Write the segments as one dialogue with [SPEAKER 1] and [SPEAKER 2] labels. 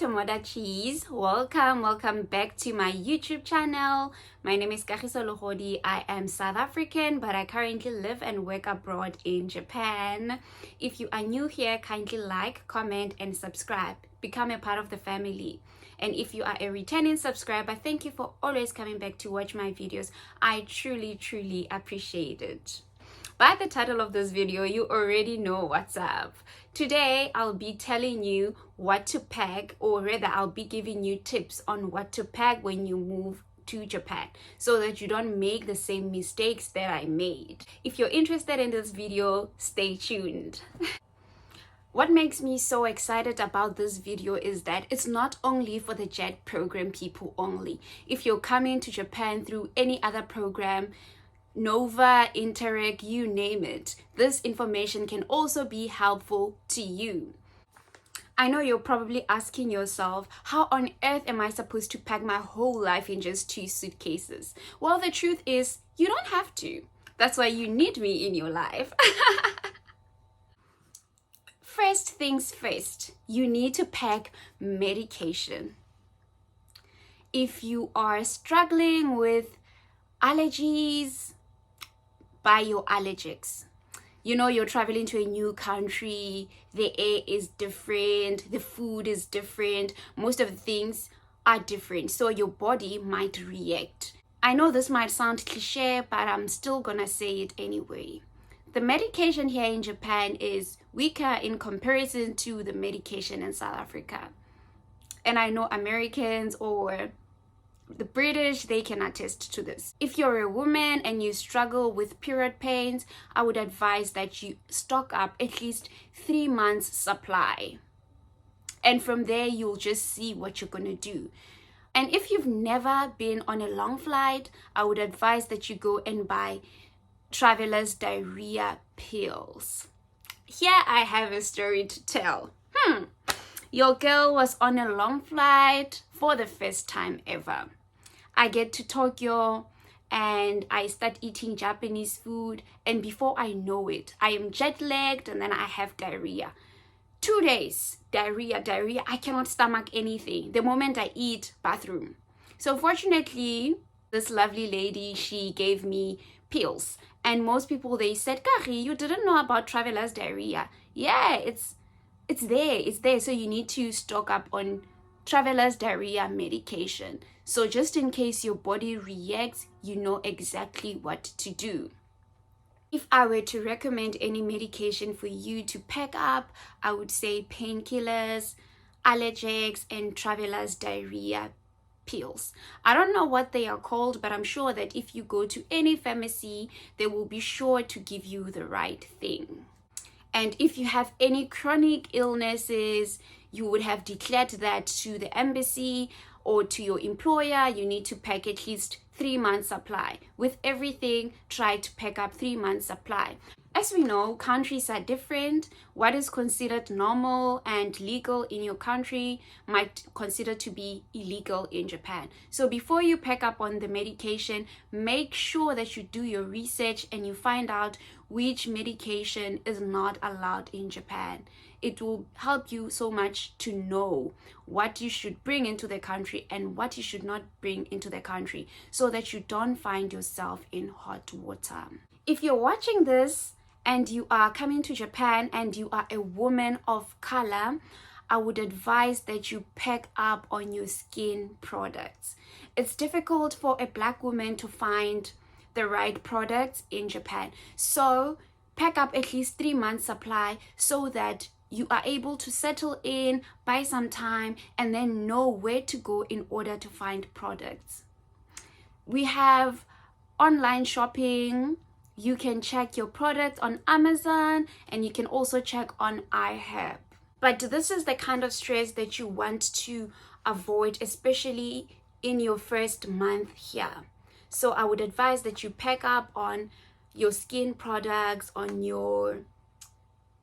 [SPEAKER 1] Tomodachis. Welcome back to my YouTube channel. My name is Kagiso Lugodi. I am South African, but I currently live and work abroad in Japan. If you are new here, kindly like, comment, and subscribe. Become a part of the family. And if you are a returning subscriber, thank you for always coming back to watch my videos. I truly appreciate it. By the title of this video, you already know what's up. Today, I'll be telling you what to pack, or rather, I'll be giving you tips on what to pack when you move to Japan so that you don't make the same mistakes that I made. If you're interested in this video, stay tuned. What makes me so excited about this video is that it's not only for the JET program people only. If you're coming to Japan through any other program, Nova, Interact, you name it, this information can also be helpful to you. I know you're probably asking yourself, how on earth am I supposed to pack my whole life in just 2 suitcases? Well, the truth is, you don't have to. That's why you need me in your life. First things first, you need to pack medication. If you are struggling with allergies, buy your allergics. You know, you're traveling to a new country, the air is different, the food is different, most of the things are different, so your body might react. I know this might sound cliche, but I'm still gonna say it anyway. The medication here in Japan is weaker in comparison to the medication in South Africa. And I know Americans or the British, they can attest to this. If you're a woman and you struggle with period pains, I would advise that you stock up at least 3 months supply. And from there, you'll just see what you're gonna do. And if you've never been on a long flight, I would advise that you go and buy Traveler's Diarrhea pills. Here I have a story to tell. Your girl was on a long flight for the first time ever. I get to Tokyo and I start eating Japanese food, and before I know it, I am jet lagged and then I have diarrhea. 2 days, diarrhea. I cannot stomach anything. The moment I eat, bathroom. So fortunately, this lovely lady, she gave me pills. And most people, they said, Kari, you didn't know about Traveler's Diarrhea. Yeah, it's there. So you need to stock up on Traveler's Diarrhea medication. So just in case your body reacts, you know exactly what to do. If I were to recommend any medication for you to pack up, I would say painkillers, allergics, and Traveler's Diarrhea pills. I don't know what they are called, but I'm sure that if you go to any pharmacy, they will be sure to give you the right thing. And if you have any chronic illnesses, you would have declared that to the embassy or to your employer. You need to pack at least 3 months supply. With everything, try to pack up 3 months supply. As we know, countries are different. What is considered normal and legal in your country might consider to be illegal in Japan. So before you pack up on the medication, make sure that you do your research and you find out which medication is not allowed in Japan. It will help you so much to know what you should bring into the country and what you should not bring into the country, so that you don't find yourself in hot water. If you're watching this and you are coming to Japan and you are a woman of color, I would advise that you pack up on your skin products. It's difficult for a black woman to find the right products in Japan. So pack up at least 3 months supply so that you are able to settle in, buy some time, and then know where to go in order to find products. We have online shopping. You can check your products on Amazon, and you can also check on iHerb. But this is the kind of stress that you want to avoid, especially in your first month here. So I would advise that you pack up on your skin products, on your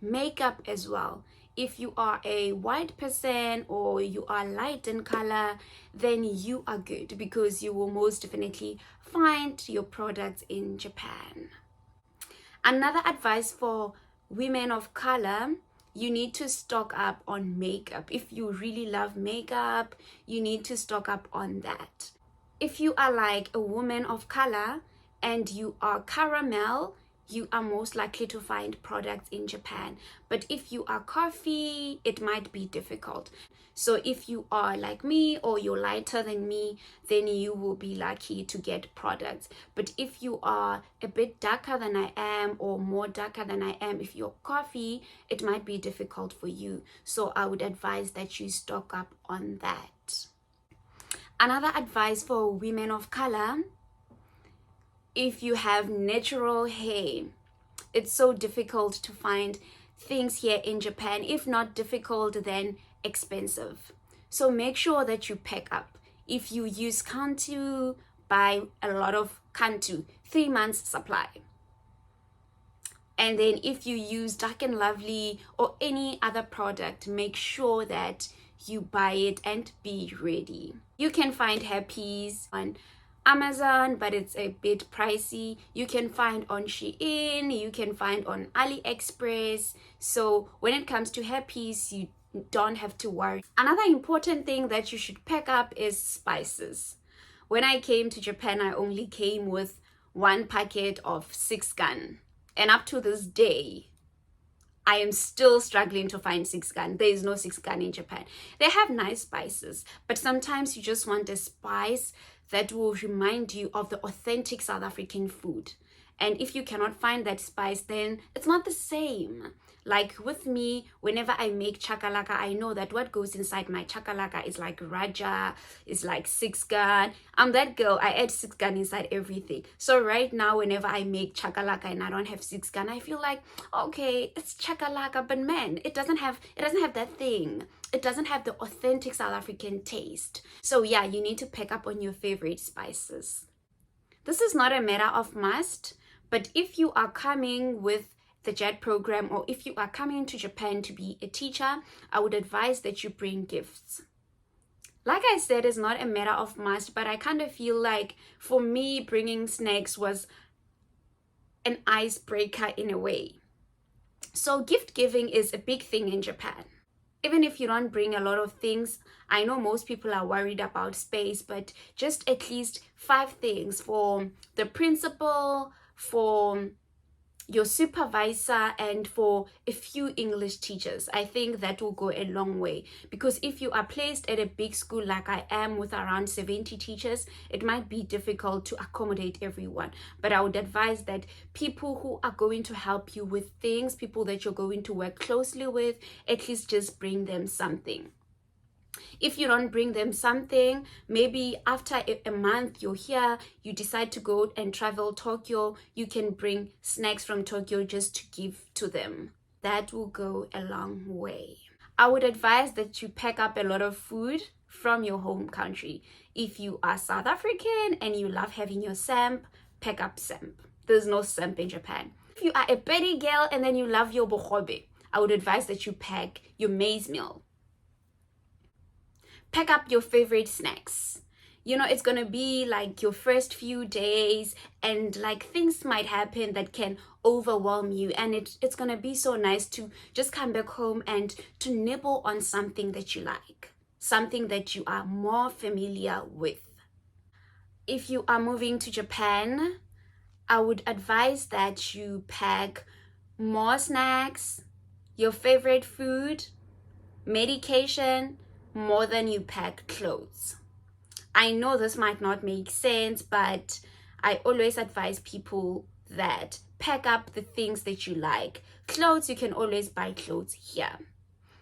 [SPEAKER 1] makeup as well. If you are a white person or you are light in color, then you are good, because you will most definitely find your products in Japan. Another advice for women of color you need to stock up on makeup. If you really love makeup, you need to stock up on that. If you are like a woman of color and you are caramel, you are most likely to find products in Japan. But if you are coffee, it might be difficult. So if you are like me or you're lighter than me, then you will be lucky to get products. But if you are a bit darker than I am or more darker than I am, if you're coffee, it might be difficult for you. So I would advise that you stock up on that. Another advice for women of color: if you have natural hair, it's so difficult to find things here in Japan. If not difficult, then expensive. So make sure that you pack up. If you use Kantu, buy a lot of Kantu, 3 months supply. And then if you use Dark and Lovely or any other product, make sure that you buy it and be ready. You can find hairpiece on Amazon, but it's a bit pricey. You can find on Shein, you can find on AliExpress. So when it comes to hairpiece, you don't have to worry. Another important thing that you should pack up is spices. When I came to Japan, I only came with 1 packet of 6-gun. And up to this day, I am still struggling to find 6-gun. There is no 6-gun in Japan. They have nice spices, but sometimes you just want a spice that will remind you of the authentic South African food. And if you cannot find that spice, then it's not the same. Like with me, whenever I make chakalaka, I know that what goes inside my chakalaka is like Raja, is like 6-gun. I'm that girl, I add 6-gun inside everything. So right now, whenever I make chakalaka and I don't have 6-gun, I feel like, okay, it's chakalaka, but man, it doesn't have that thing. It doesn't have the authentic South African taste. So yeah, you need to pick up on your favorite spices. This is not a matter of must, but if you are coming with the JET program, or if you are coming to Japan to be a teacher, I would advise that you bring gifts. Like I said, it's not a matter of must, but I kind of feel like for me, bringing snacks was an icebreaker in a way. So gift giving is a big thing in Japan. Even if you don't bring a lot of things, I know most people are worried about space, but just at least 5 things for the principal, for your supervisor, and for a few English teachers. I think that will go a long way, because if you are placed at a big school like I am with around 70 teachers, it might be difficult to accommodate everyone. But I would advise that people who are going to help you with things, people that you're going to work closely with, at least just bring them something. If you don't bring them something, maybe after a month you're here, you decide to go and travel Tokyo, you can bring snacks from Tokyo just to give to them. That will go a long way. I would advise that you pack up a lot of food from your home country. If you are South African and you love having your samp, pack up samp. There's no samp in Japan. If you are a Betty girl and then you love your bohobe, I would advise that you pack your maize meal. Pack up your favorite snacks. You know, it's gonna be like your first few days, and like things might happen that can overwhelm you, and it's gonna be so nice to just come back home and to nibble on something that you like, something that you are more familiar with. If you are moving to Japan, I would advise that you pack more snacks, your favorite food, medication, more than you pack clothes. I know this might not make sense, but I always advise people that pack up the things that you like. Clothes, you can always buy clothes here.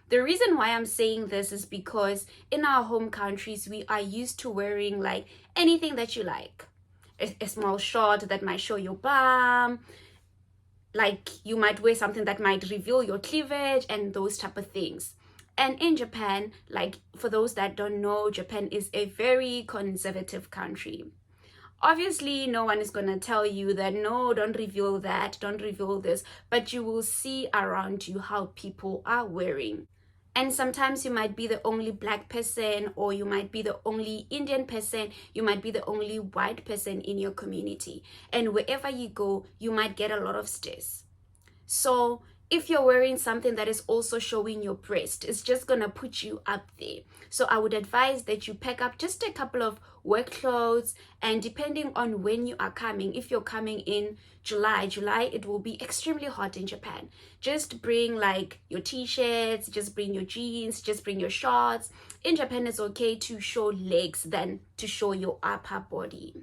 [SPEAKER 1] The reason why I'm saying this is because in our home countries, we are used to wearing like anything that you like. A small short that might show your bum, like you might wear something that might reveal your cleavage and those type of things. And in Japan, like for those that don't know, Japan is a very conservative country. Obviously, no one is going to tell you that, no, don't reveal that, don't reveal this, but you will see around you how people are wearing. And sometimes you might be the only black person, or you might be the only Indian person, you might be the only white person in your community. And wherever you go, you might get a lot of stress. So if you're wearing something that is also showing your breast, it's just gonna put you up there. So I would advise that you pack up just a couple of work clothes, and depending on when you are coming, if you're coming in July, it will be extremely hot in Japan. Just bring like your t-shirts, just bring your jeans, just bring your shorts. In Japan, it's okay to show legs than to show your upper body.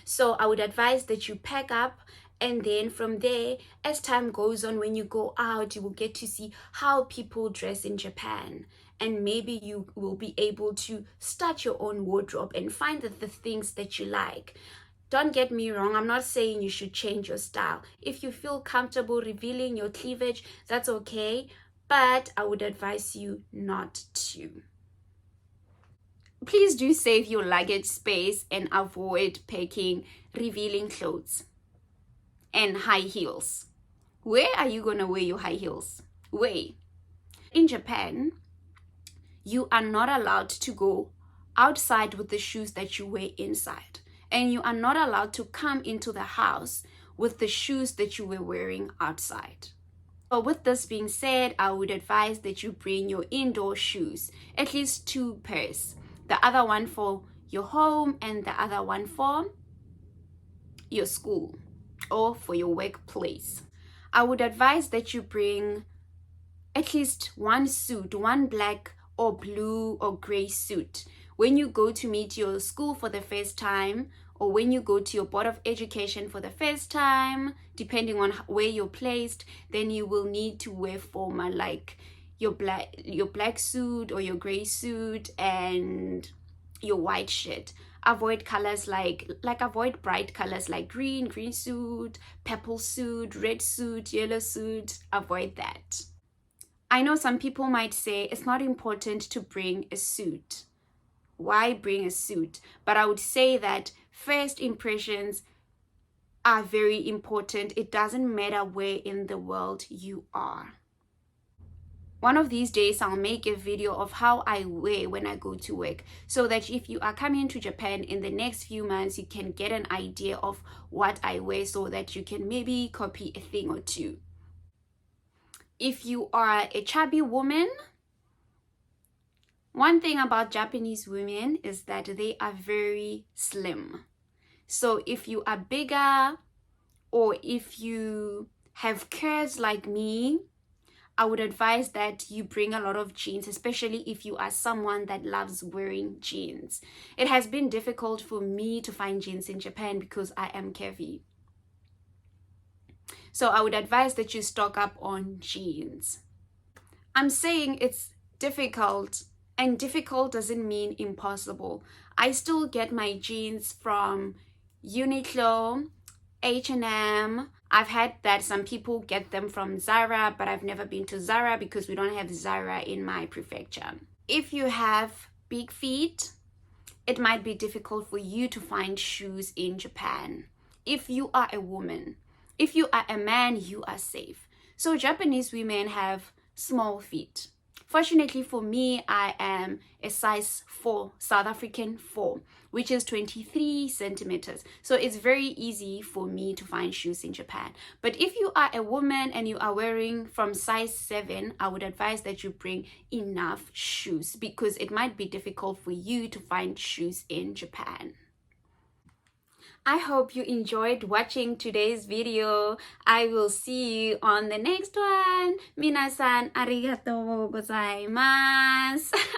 [SPEAKER 1] So I would advise that you pack up, and then from there, as time goes on, when you go out, you will get to see how people dress in Japan. And maybe you will be able to start your own wardrobe and find the things that you like. Don't get me wrong, I'm not saying you should change your style. If you feel comfortable revealing your cleavage, that's okay. But I would advise you not to. Please do save your luggage space and avoid packing revealing clothes and high heels. Where are you gonna wear your high heels? Where? In Japan, you are not allowed to go outside with the shoes that you wear inside. And you are not allowed to come into the house with the shoes that you were wearing outside. So with this being said, I would advise that you bring your indoor shoes, at least 2 pairs. The other one for your home and the other one for your school or for your workplace. I would advise that you bring at least one suit, one black or blue or gray suit. When you go to meet your school for the first time, or when you go to your board of education for the first time, depending on where you're placed, then you will need to wear formal, like your black suit or your gray suit and your white shirt. Avoid colors like avoid bright colors like green suit, purple suit, red suit, yellow suit. Avoid that. I know some people might say it's not important to bring a suit. Why bring a suit? But I would say that first impressions are very important. It doesn't matter where in the world you are. One of these days, I'll make a video of how I wear when I go to work, so that if you are coming to Japan in the next few months, you can get an idea of what I wear so that you can maybe copy a thing or two. If you are a chubby woman, one thing about Japanese women is that they are very slim. So if you are bigger or if you have curves like me, I would advise that you bring a lot of jeans, especially if you are someone that loves wearing jeans. It has been difficult for me to find jeans in Japan because I am curvy. So I would advise that you stock up on jeans. I'm saying it's difficult, and difficult doesn't mean impossible. I still get my jeans from Uniqlo, H&M. I've had that some people get them from Zara, but I've never been to Zara because we don't have Zara in my prefecture. If you have big feet, it might be difficult for you to find shoes in Japan. If you are a woman, if you are a man, you are safe. So Japanese women have small feet. Fortunately for me, I am a size 4, South African 4, which is 23 centimeters. So it's very easy for me to find shoes in Japan. But if you are a woman and you are wearing from size 7, I would advise that you bring enough shoes because it might be difficult for you to find shoes in Japan. I hope you enjoyed watching today's video. I will see you on the next one. Minasan arigatou gozaimasu.